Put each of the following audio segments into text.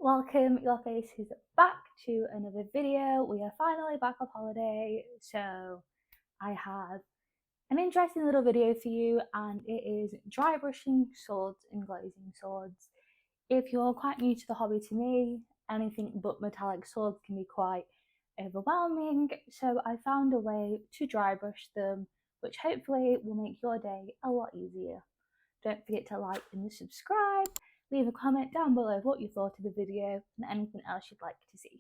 Welcome your faces back to another video. We are finally back off holiday, so I have an interesting little video for you, and it is dry brushing swords and glazing swords. If you're quite new to the hobby, to me, anything but metallic swords can be quite overwhelming, so I found a way to dry brush them, which hopefully will make your day a lot easier. Don't forget to like and subscribe. Leave a comment down below what you thought of the video and anything else you'd like to see.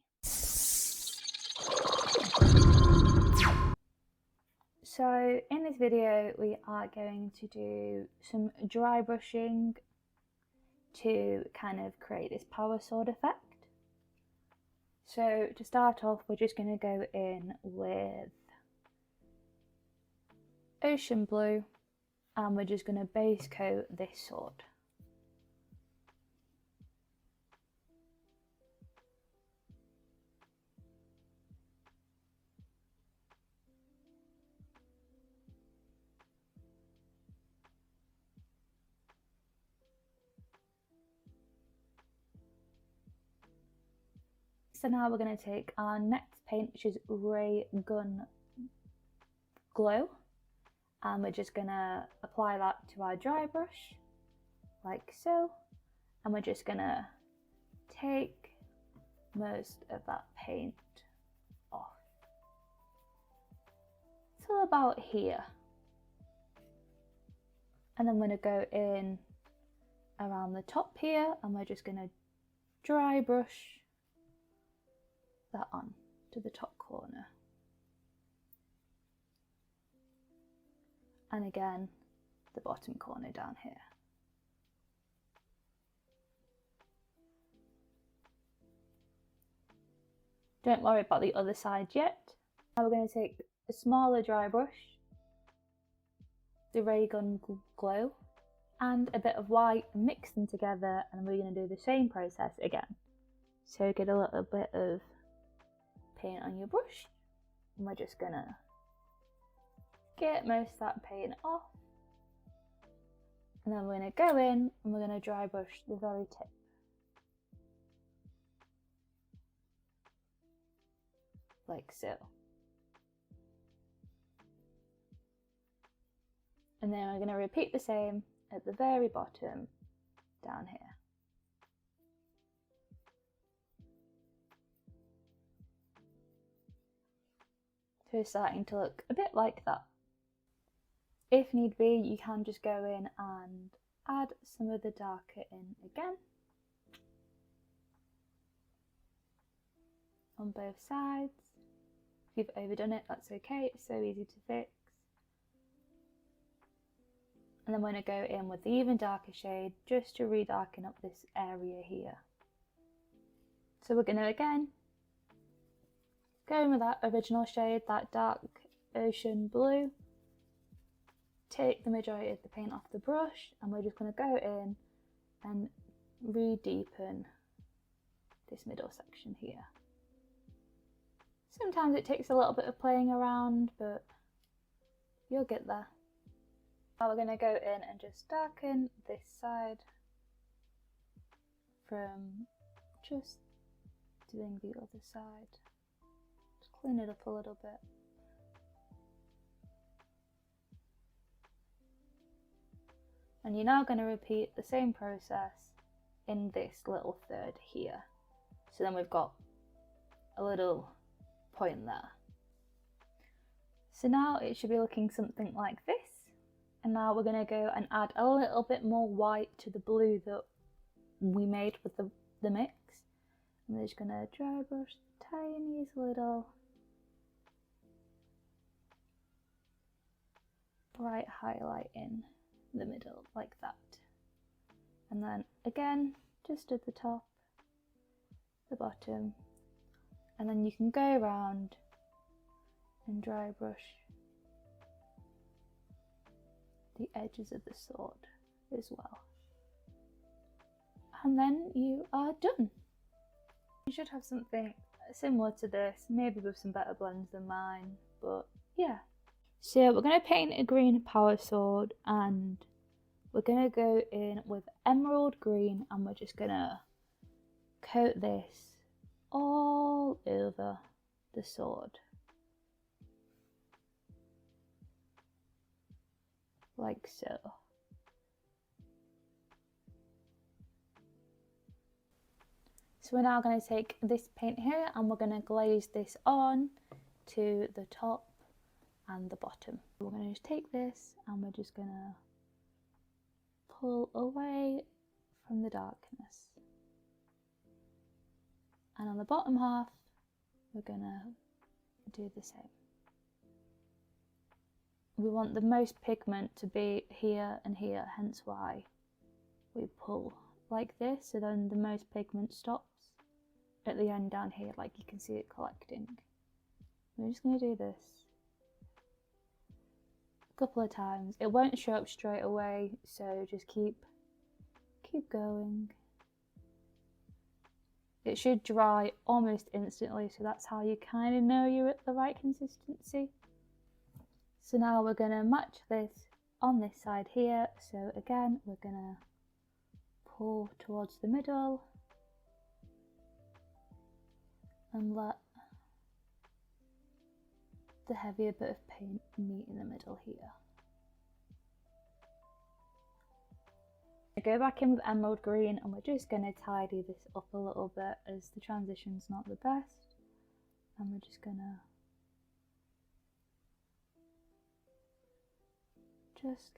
So in this video we are going to do some dry brushing to kind of create this power sword effect. So to start off, we're just going to go in with ocean blue, and we're just going to base coat this sword. So now we're going to take our next paint, which is Ray Gun Glow, and we're just going to apply that to our dry brush, like so, and we're just going to take most of that paint off till about here, and then we're going to go in around the top here, and we're just going to dry brush that on to the top corner, and again the bottom corner down here. Don't worry about the other side yet. Now we're going to take a smaller dry brush, the Ray Gun Glow, and a bit of white, and mix them together, and we're going to do the same process again. So get a little bit of paint on your brush, and we're just going to get most of that paint off, and then we're going to go in and we're going to dry brush the very tip. Like so. And then we're going to repeat the same at the very bottom down here. So it's starting to look a bit like that. If need be, you can just go in and add some of the darker in again on both sides. If you've overdone it, that's okay, it's so easy to fix. And then we're going to go in with the even darker shade just to re-darken up this area here. So we're going to again go in with that original shade, that dark ocean blue, take the majority of the paint off the brush, and we're just going to go in and re-deepen this middle section here. Sometimes it takes a little bit of playing around, but you'll get there. Now we're going to go in and just darken this side from just doing the other side. Just clean it up a little bit. And you're now going to repeat the same process in this little third here. So then we've got a little point there. So now it should be looking something like this. And now we're going to go and add a little bit more white to the blue that we made with the mix. I'm just going to dry brush the tiniest little bright highlight in the middle like that. And then again, just at the top, the bottom, and then you can go around and dry brush the edges of the sword as well. And then you are done. You should have something similar to this, maybe with some better blends than mine, but yeah. So we're going to paint a green power sword, and we're going to go in with emerald green, and we're just going to coat this all over the sword, like so. So we're now going to take this paint here and we're going to glaze this on to the top and the bottom. We're going to just take this and we're just going to pull away from the darkness. And on the bottom half, we're going to do the same. We want the most pigment to be here and here, hence why we pull like this, so then the most pigment stops at the end down here, like you can see it collecting. We're just going to do this a couple of times. It won't show up straight away, so just keep going. It should dry almost instantly, so that's how you kind of know you're at the right consistency. So now we're going to match this on this side here. So again, we're going to pull towards the middle and let the heavier bit of paint meet in the middle here. I go back in with emerald green and we're just going to tidy this up a little bit as the transition's not the best, and we're just going to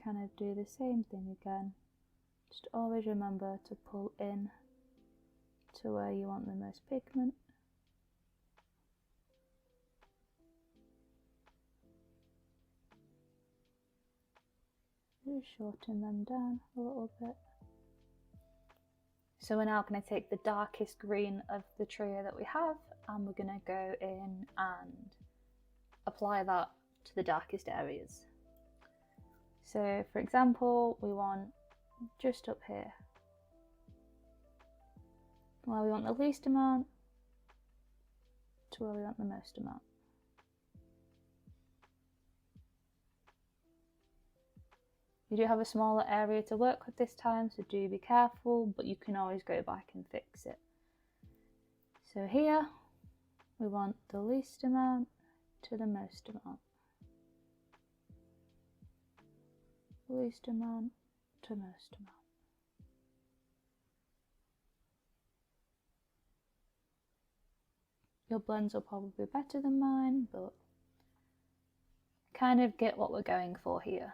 kind of do the same thing again. Just always remember to pull in to where you want the most pigment. Just shorten them down a little bit. So we're now going to take the darkest green of the trio that we have and we're going to go in and apply that to the darkest areas. So for example, we want just up here, where we want the least amount to where we want the most amount. You do have a smaller area to work with this time, so do be careful, but you can always go back and fix it. So here, we want the least amount to the most amount. Least amount to most amount. Your blends will probably be better than mine, but kind of get what we're going for here.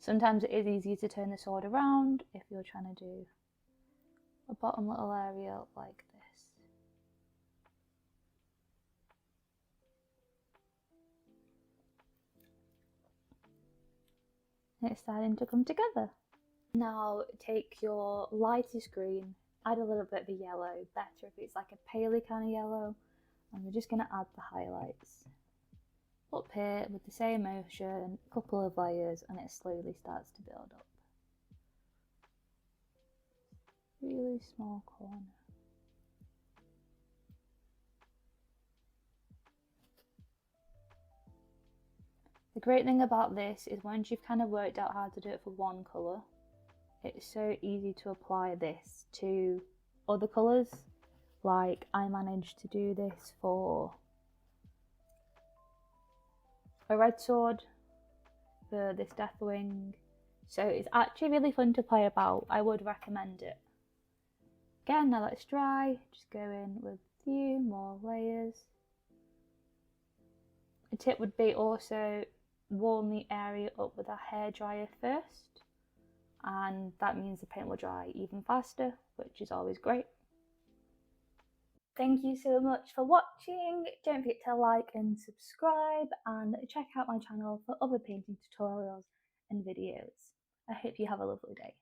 Sometimes it is easier to turn the sword around if you're trying to do a bottom little area like this. It's starting to come together. Now take your lightest green, add a little bit of a yellow, better if it's like a paley kind of yellow, and we're just going to add the highlights up here with the same motion, a couple of layers, and it slowly starts to build up. Really small corner. The great thing about this is once you've kind of worked out how to do it for one colour, it's so easy to apply this to other colours. Like I managed to do this for a red sword for this Deathwing, so it's actually really fun to play about. I would recommend it. Again, now let's dry, just go in with a few more layers. A tip would be also warm the area up with a hairdryer first, and that means the paint will dry even faster, which is always great. Thank you so much for watching. Don't forget to like and subscribe, and check out my channel for other painting tutorials and videos. I hope you have a lovely day.